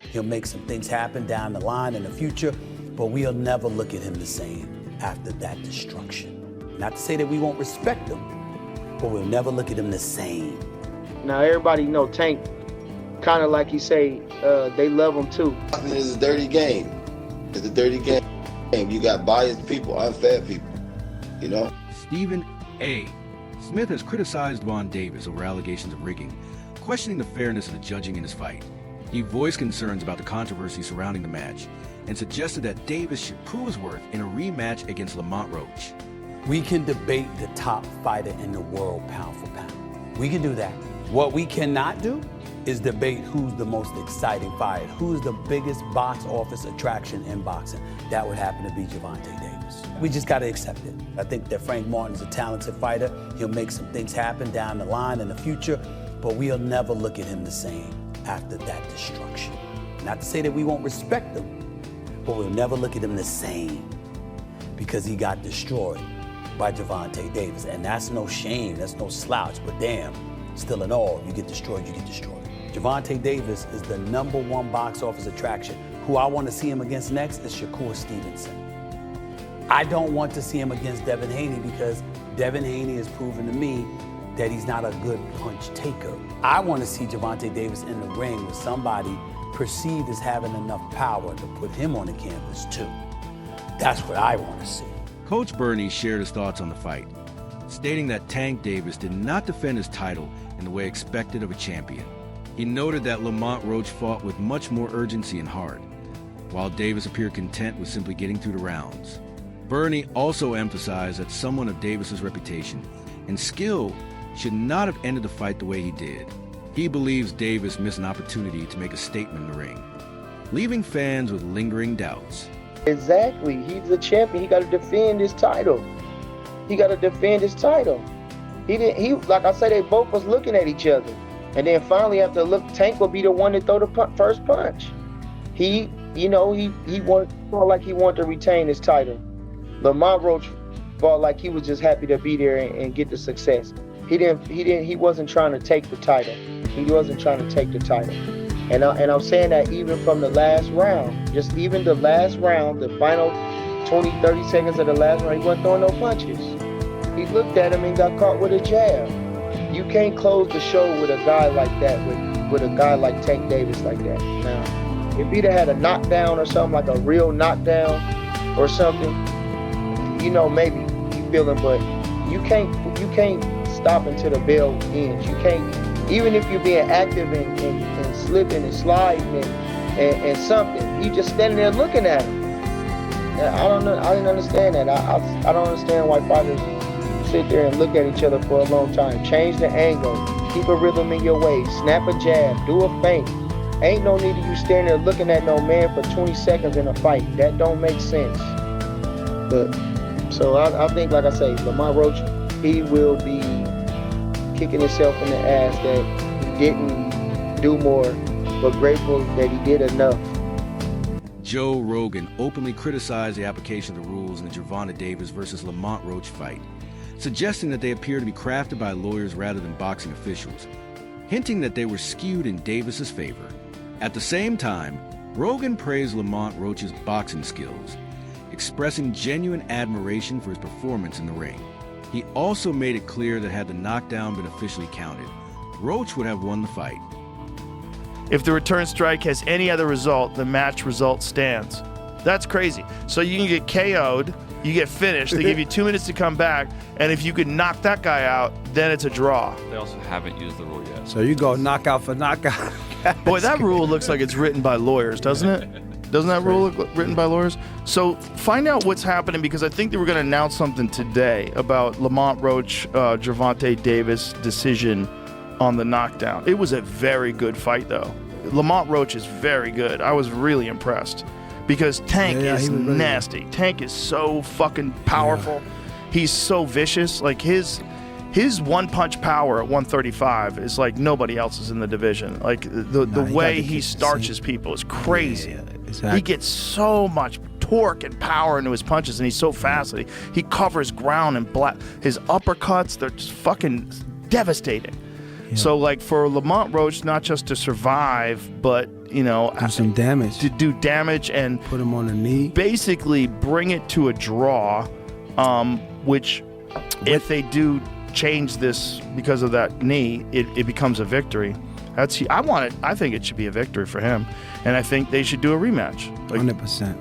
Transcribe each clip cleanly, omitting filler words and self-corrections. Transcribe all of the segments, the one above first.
He'll make some things happen down the line in the future, but we'll never look at him the same after that destruction. Not to say that we won't respect him, but we'll never look at him the same. Now everybody know Tank, kind of like he say, they love him too. It's a dirty game. It's a dirty game. You got biased people, unfair people, you know? Stephen A. Smith has criticized Von Davis over allegations of rigging, questioning the fairness of the judging in his fight. He voiced concerns about the controversy surrounding the match and suggested that Davis should prove his worth in a rematch against Lamont Roach. We can debate the top fighter in the world pound for pound. We can do that. What we cannot do is debate who's the most exciting fighter, who's the biggest box office attraction in boxing. That would happen to be Gervonta Davis. We just got to accept it. I think that Frank Martin's a talented fighter. He'll make some things happen down the line in the future, but we'll never look at him the same after that destruction. Not to say that we won't respect him, but we'll never look at him the same because he got destroyed by Gervonta Davis. And that's no shame, that's no slouch, but damn, still in all, you get destroyed, you get destroyed. Gervonta Davis is the #1 box office attraction. Who I want to see him against next is Shakur Stevenson. I don't want to see him against Devin Haney because Devin Haney has proven to me that he's not a good punch taker. I want to see Gervonta Davis in the ring with somebody perceived as having enough power to put him on the canvas too. That's what I want to see. Coach Bernie shared his thoughts on the fight, stating that Tank Davis did not defend his title in the way expected of a champion. He noted that Lamont Roach fought with much more urgency and heart, while Davis appeared content with simply getting through the rounds. Bernie also emphasized that someone of Davis's reputation and skill should not have ended the fight the way he did. He believes Davis missed an opportunity to make a statement in the ring, leaving fans with lingering doubts. Exactly, he's the champion. He got to defend his title. He got to defend his title. He like I said, they both was looking at each other. And then finally, after look, Tank will be the one to throw the first punch. He felt like he wanted to retain his title. Lamont Roach felt like he was just happy to be there and get the success. He wasn't trying to take the title. He wasn't trying to take the title. And I'm saying that even from the last round, just even the last round, the final 20, 30 seconds of the last round, he wasn't throwing no punches. He looked at him and got caught with a jab. You can't close the show with a guy like that, with a guy like Tank Davis like that. Now, if he'd have had a knockdown or something, like a real knockdown or something, maybe you feel him, but you can't stop until the bell ends. You can't, even if you're being active and slipping and sliding and something, you just standing there looking at him. I don't know. I didn't understand that. I don't understand why fighters sit there and look at each other for a long time. Change the angle, keep a rhythm in your way, snap a jab, do a feint. Ain't no need of you standing there looking at no man for 20 seconds in a fight. That don't make sense. But so I think, like I say, Lamont Roach, he will be kicking himself in the ass that he didn't do more, but grateful that he did enough. Joe Rogan openly criticized the application of the rules in the Gervonta Davis versus Lamont Roach fight, suggesting that they appear to be crafted by lawyers rather than boxing officials, hinting that they were skewed in Davis's favor. At the same time, Rogan praised Lamont Roach's boxing skills, expressing genuine admiration for his performance in the ring. He also made it clear that had the knockdown been officially counted, Roach would have won the fight. If the return strike has any other result, the match result stands. That's crazy. So you can get KO'd, you get finished, they give you 2 minutes to come back, and if you could knock that guy out, then it's a draw. They also haven't used the rule yet. So you go knockout for knockout. Boy, that rule looks like it's written by lawyers, doesn't it? Doesn't that rule look written by lawyers? So find out what's happening, because I think they were going to announce something today about Lamont Roach, Gervonta Davis decision on the knockdown. It was a very good fight, though. Lamont Roach is very good. I was really impressed because Tank is nasty. Tank is so fucking powerful. Yeah. He's so vicious. Like his one-punch power at 135 is like nobody else's in the division. Like the way he starches people is crazy. Yeah, exactly. He gets so much torque and power into his punches, and he's so fast that he covers ground and his uppercuts, they're just fucking devastating. Yeah. So like for Lamont Roach, not just to survive, but Do some damage. to do damage and Put him on the knee. basically bring it to a draw, which if they do change this because of that knee, it becomes a victory. I think it should be a victory for him, and I think they should do a rematch. 100%.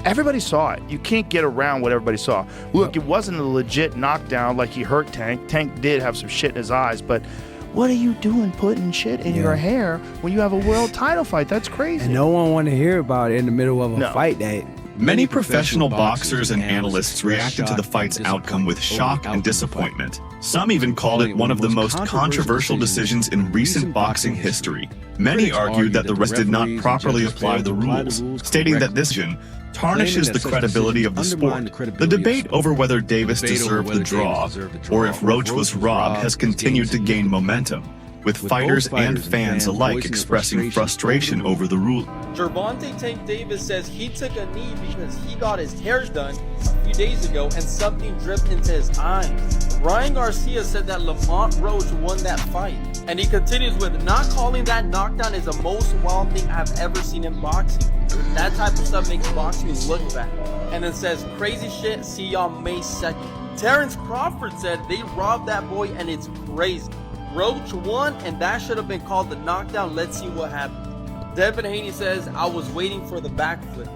Everybody saw it. You can't get around what everybody saw. Look, it wasn't a legit knockdown like he hurt Tank. Tank did have some shit in his eyes, but what are you doing putting shit in your hair when you have a world title fight? That's crazy. And no one want to hear about it in the middle of a fight that. Many professional boxers and analysts reacted to the fight's outcome with shock and disappointment. Some even called it one of the most controversial decisions in recent boxing history. Many argued that the refs did not properly apply the rules, stating that this decision tarnishes the credibility of the sport. The debate over whether Davis deserved the draw or if Roach was robbed has continued to gain momentum, with fighters and fans alike expressing frustration over the rule. Gervonta Tank Davis says he took a knee because he got his hair done a few days ago and something dripped into his eyes. Ryan Garcia said that Lamont Roach won that fight. And he continues with, not calling that knockdown is the most wild thing I've ever seen in boxing. That type of stuff makes boxing look bad. And then says, crazy shit, see y'all May 2nd. Terrence Crawford said they robbed that boy and it's crazy. Roach won, and that should have been called the knockdown. Let's see what happens. Devin Haney says, I was waiting for the backflip.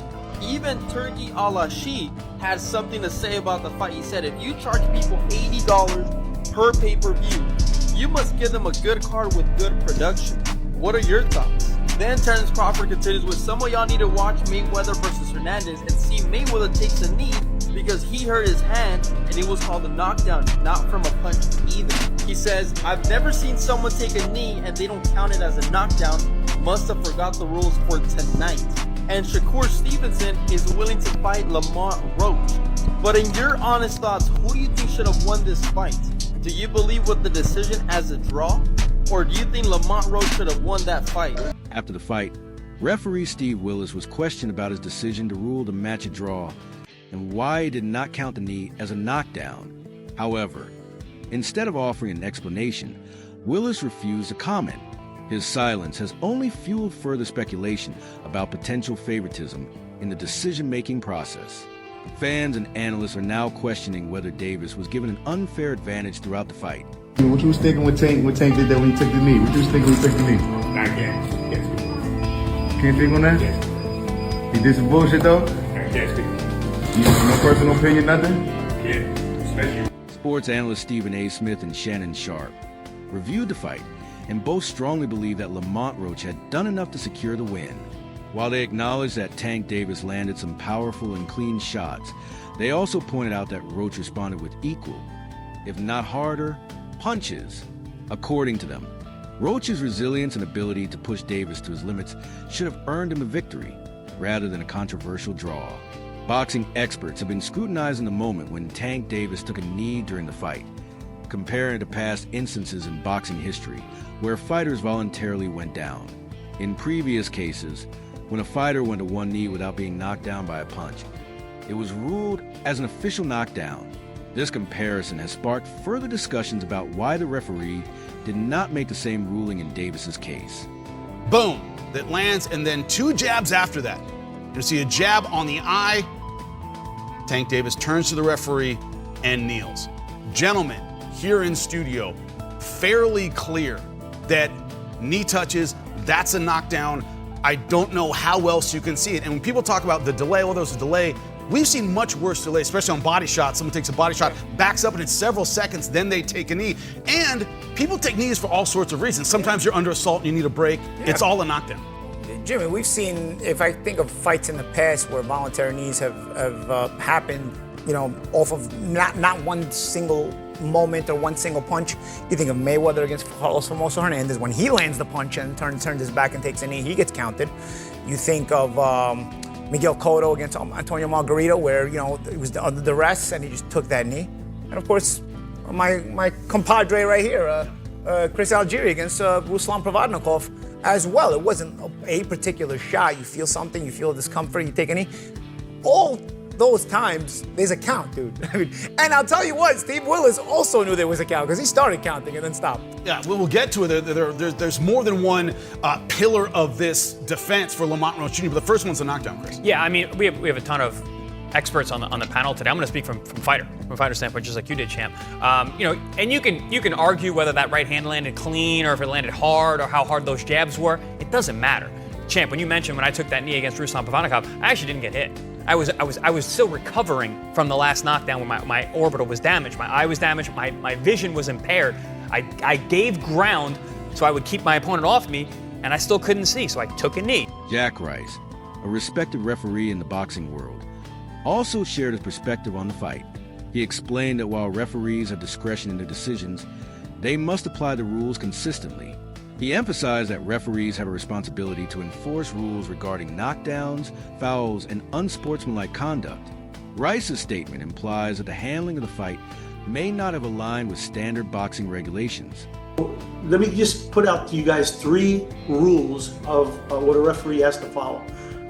Even Turki Alashi had something to say about the fight. He said, if you charge people $80 per pay-per-view, you must give them a good card with good production. What are your thoughts? Then Terrence Crawford continues with, some of y'all need to watch Mayweather versus Hernandez and see Mayweather takes a knee because he hurt his hand and it was called a knockdown, not from a punch either. He says, I've never seen someone take a knee and they don't count it as a knockdown. Must have forgot the rules for tonight. And Shakur Stevenson is willing to fight Lamont Roach. But in your honest thoughts, who do you think should have won this fight? Do you believe with the decision as a draw? Or do you think Lamont Roach should have won that fight? After the fight, referee Steve Willis was questioned about his decision to rule the match a draw and why he did not count the knee as a knockdown. However, instead of offering an explanation, Willis refused to comment. His silence has only fueled further speculation about potential favoritism in the decision-making process. Fans and analysts are now questioning whether Davis was given an unfair advantage throughout the fight. What you was thinking when Tank did that when he took the knee? What you was thinking when he took the knee? I can't speak on that. Can't speak on that? Yes. He did some bullshit though? I can't speak on that. You have no personal opinion, nothing? Yeah, especially. Sports analysts Stephen A. Smith and Shannon Sharp reviewed the fight and both strongly believe that Lamont Roach had done enough to secure the win. While they acknowledged that Tank Davis landed some powerful and clean shots, they also pointed out that Roach responded with equal, if not harder, punches. According to them, Roach's resilience and ability to push Davis to his limits should have earned him a victory, rather than a controversial draw. Boxing experts have been scrutinizing the moment when Tank Davis took a knee during the fight, comparing it to past instances in boxing history where fighters voluntarily went down. In previous cases, when a fighter went to one knee without being knocked down by a punch, it was ruled as an official knockdown. This comparison has sparked further discussions about why the referee did not make the same ruling in Davis's case. Boom, that lands, and then two jabs after that. You see a jab on the eye. Tank Davis turns to the referee and kneels. Gentlemen, here in studio, fairly clear that knee touches, that's a knockdown. I don't know how else you can see it. And when people talk about the delay, well, there's a delay. We've seen much worse delay, especially on body shots. Someone takes a body shot, backs up, and it's several seconds, then they take a knee. And people take knees for all sorts of reasons. Sometimes you're under assault and you need a break. Yeah. It's all a knockdown. Jimmy, we've seen, if I think of fights in the past where voluntary knees have happened, you know, off of not one single moment or one single punch. You think of Mayweather against Carlos Famoso Hernandez, when he lands the punch and turns his back and takes a knee, he gets counted. You think of Miguel Cotto against Antonio Margarito, where, you know, it was under duress and he just took that knee. And of course, my compadre right here, Chris Algieri against Ruslan Provodnikov as well. It wasn't a particular shot. You feel something, you feel discomfort, you take a knee. All those times, there's a count, dude. I mean, and I'll tell you what, Steve Willis also knew there was a count because he started counting and then stopped. Yeah, we'll get to it. There's more than one pillar of this defense for Lamont Roach Jr., but the first one's the knockdown, Chris. Yeah, I mean, we have a ton of experts on the panel today. I'm going to speak from a fighter standpoint, just like you did, Champ. And you can argue whether that right hand landed clean or if it landed hard or how hard those jabs were. It doesn't matter. Champ, when you mentioned when I took that knee against Ruslan Pavanikov, I actually didn't get hit. I was still recovering from the last knockdown when my orbital was damaged, my eye was damaged, my vision was impaired. I gave ground so I would keep my opponent off me, and I still couldn't see, so I took a knee. Jack Rice, a respected referee in the boxing world, also shared his perspective on the fight. He explained that while referees have discretion in their decisions, they must apply the rules consistently. He emphasized that referees have a responsibility to enforce rules regarding knockdowns, fouls, and unsportsmanlike conduct. Rice's statement implies that the handling of the fight may not have aligned with standard boxing regulations. Let me just put out to you guys 3 rules of what a referee has to follow.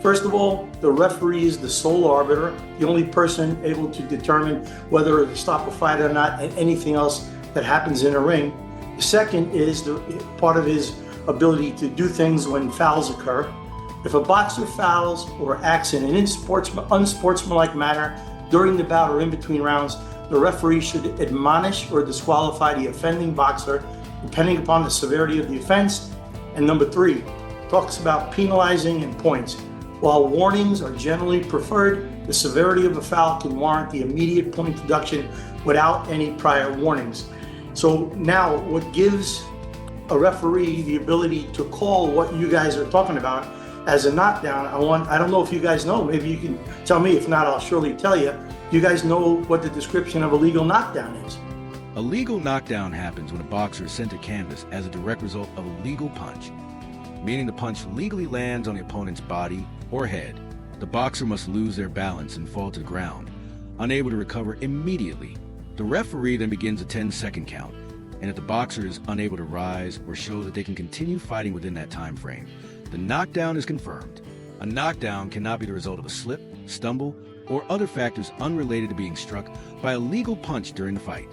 First of all, the referee is the sole arbiter, the only person able to determine whether to stop a fight or not, and anything else that happens in a ring. The second is part of his ability to do things when fouls occur. If a boxer fouls or acts in an unsportsmanlike manner during the bout or in between rounds, the referee should admonish or disqualify the offending boxer, depending upon the severity of the offense. And number 3, talks about penalizing and points. While warnings are generally preferred, the severity of a foul can warrant the immediate point deduction without any prior warnings. So now what gives a referee the ability to call what you guys are talking about as a knockdown, I don't know if you guys know, maybe you can tell me, if not, I'll surely tell you. You guys know what the description of a legal knockdown is? A legal knockdown happens when a boxer is sent to canvas as a direct result of a legal punch, meaning the punch legally lands on the opponent's body or head. The boxer must lose their balance and fall to the ground, unable to recover immediately. The referee then begins a 10-second count, and if the boxer is unable to rise or show that they can continue fighting within that time frame, the knockdown is confirmed. A knockdown cannot be the result of a slip, stumble, or other factors unrelated to being struck by a legal punch during the fight.